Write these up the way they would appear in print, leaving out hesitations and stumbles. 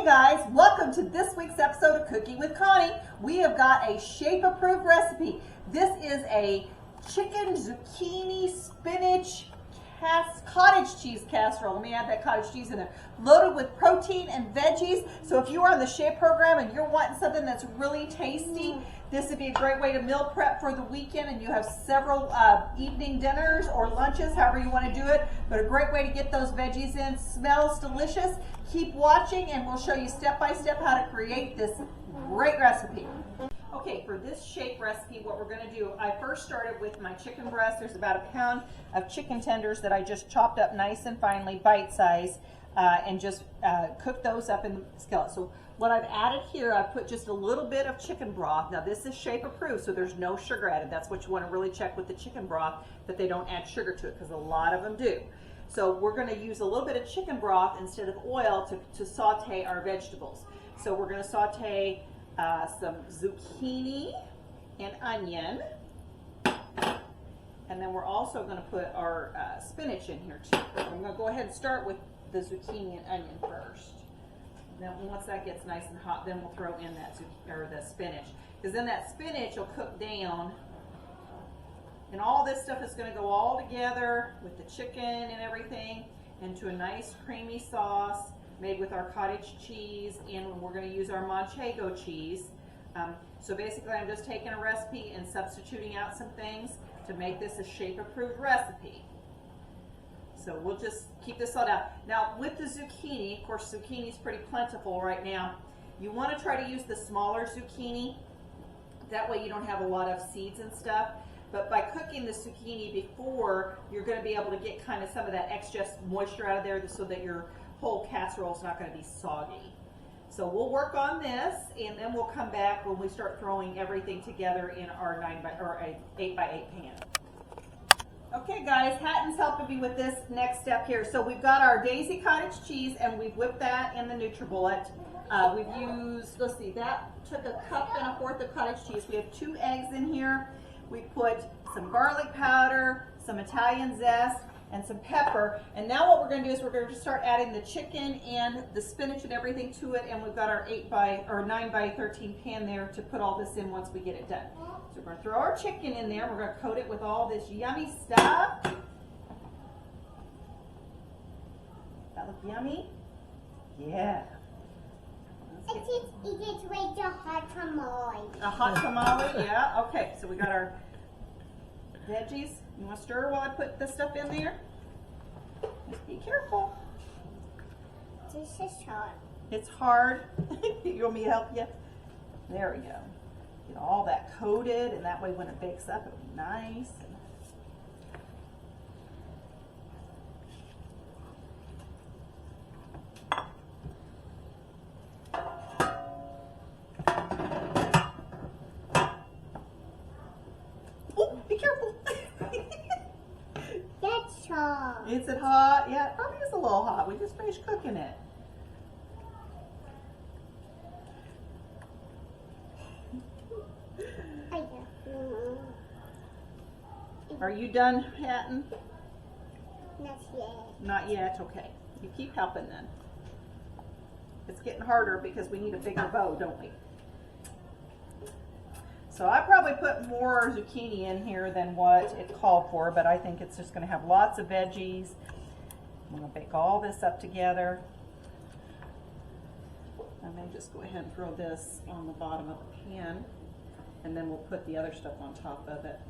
Hey guys, welcome to this week's episode of Cooking with Connie. We have got a shape-approved recipe. This is a chicken zucchini spinach cottage cheese casserole. Let me add that cottage cheese in there. Loaded with protein and veggies. So if you are on the shape program and you're wanting something that's really tasty, this would be a great way to meal prep for the weekend, and you have several evening dinners or lunches, however you want to do it. But a great way to get those veggies in. Smells delicious. Keep watching and we'll show you step by step how to create this great recipe. Okay, for this shape recipe, what we're going to do, I first started with my chicken breast. There's about a pound of chicken tenders that I just chopped up nice and finely, bite size, and just cooked those up in the skillet. So what I've added here, I've put just a little bit of chicken broth. Now this is shape approved, so there's no sugar added. That's what you want to really check with the chicken broth, that they don't add sugar to it, because a lot of them do. So we're going to use a little bit of chicken broth instead of oil to saute our vegetables. So we're going to saute some zucchini and onion, and then we're also going to put our spinach in here too. I'm going to go ahead and start with the zucchini and onion first. And then once that gets nice and hot, then we'll throw in that the spinach, because then that spinach will cook down, and all this stuff is going to go all together with the chicken and everything into a nice creamy sauce made with our cottage cheese, and we're going to use our manchego cheese. So basically I'm just taking a recipe and substituting out some things to make this a shape-approved recipe. So we'll just keep this all down. Now with the zucchini, of course zucchini is pretty plentiful right now. You want to try to use the smaller zucchini. That way you don't have a lot of seeds and stuff. But by cooking the zucchini before, you're going to be able to get kind of some of that extra moisture out of there so that your whole casserole is not going to be soggy. So we'll work on this, and then we'll come back when we start throwing everything together in our 8 by 8 pan. Okay guys, Hatton's helping me with this next step here. So we've got our Daisy cottage cheese, and we've whipped that in the NutriBullet. We've used, let's see, that took a cup and a fourth of cottage cheese. We have 2 eggs in here. We put some garlic powder, some Italian zest, and some pepper. And now what we're going to do is we're going to start adding the chicken and the spinach and everything to it, and we've got our 9 by 13 pan there to put all this in once we get it done. So we're going to throw our chicken in there. We're going to coat it with all this yummy stuff. That look yummy? Yeah. It's like a hot tamale. A hot tamale, yeah. Okay, so we got our veggies. You want to stir while I put this stuff in there? Just be careful. This is hard. It's hard. You want me to help you? There we go. Get all that coated, and that way when it bakes up, it'll be nice. Oh, be careful. That's hard. Is it hot? Yeah, it probably is a little hot. We just finished cooking it. Are you done, Hatton? Not yet. Not yet, okay. You keep helping then. It's getting harder because we need a bigger bow, don't we? So I probably put more zucchini in here than what it called for, but I think it's just going to have lots of veggies. I'm going to bake all this up together. I may just go ahead and throw this on the bottom of the pan, and then we'll put the other stuff on top of it.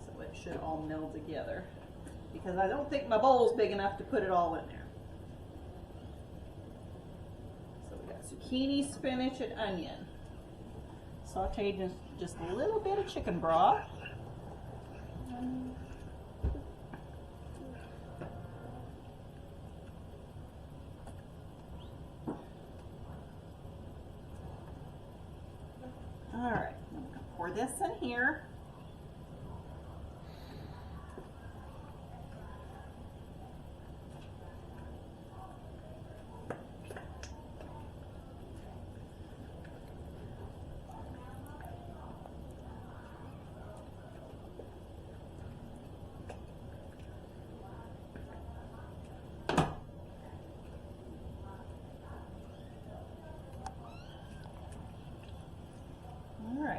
So it should all meld together, because I don't think my bowl's big enough to put it all in there. So we got zucchini, spinach, and onion. Sauteed in just a little bit of chicken broth. All right, I'm going to pour this in here.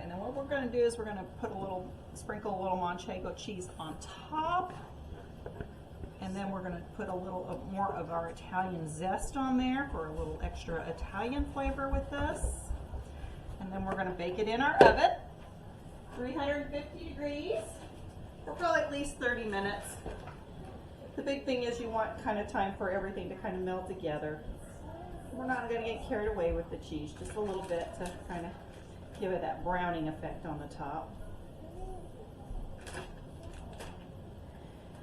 and then what we're going to do is we're going to put sprinkle a little manchego cheese on top. And then we're going to put a little more of our Italian zest on there for a little extra Italian flavor with this. And then we're going to bake it in our oven, 350 degrees, for probably at least 30 minutes. The big thing is you want kind of time for everything to kind of melt together. We're not going to get carried away with the cheese, just a little bit to kind of give it that browning effect on the top.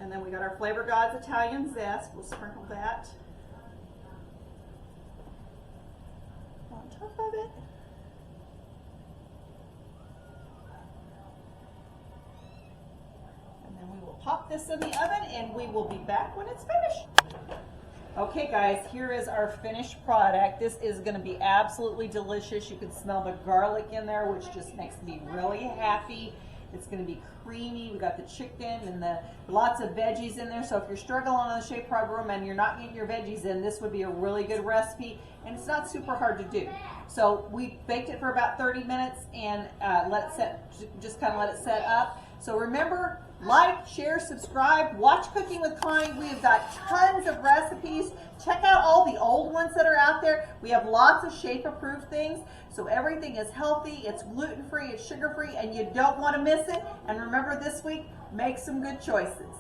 And then we got our Flavor Gods Italian zest. We'll sprinkle that on top of it. And then we will pop this in the oven and we will be back when it's finished. Okay guys, here is our finished product. This is going to be absolutely delicious. You can smell the garlic in there, which just makes me really happy. It's going to be creamy. We got the chicken and lots of veggies in there. So if you're struggling on the shape program and you're not getting your veggies in, this would be a really good recipe. And it's not super hard to do. So we baked it for about 30 minutes and just kind of let it set up. So remember, like, share, subscribe, watch Cooking with Connie. We have got tons of recipes. Check out all the old ones that are out there. We have lots of shape-approved things. So everything is healthy, it's gluten-free, it's sugar-free, and you don't want to miss it. And remember this week, make some good choices.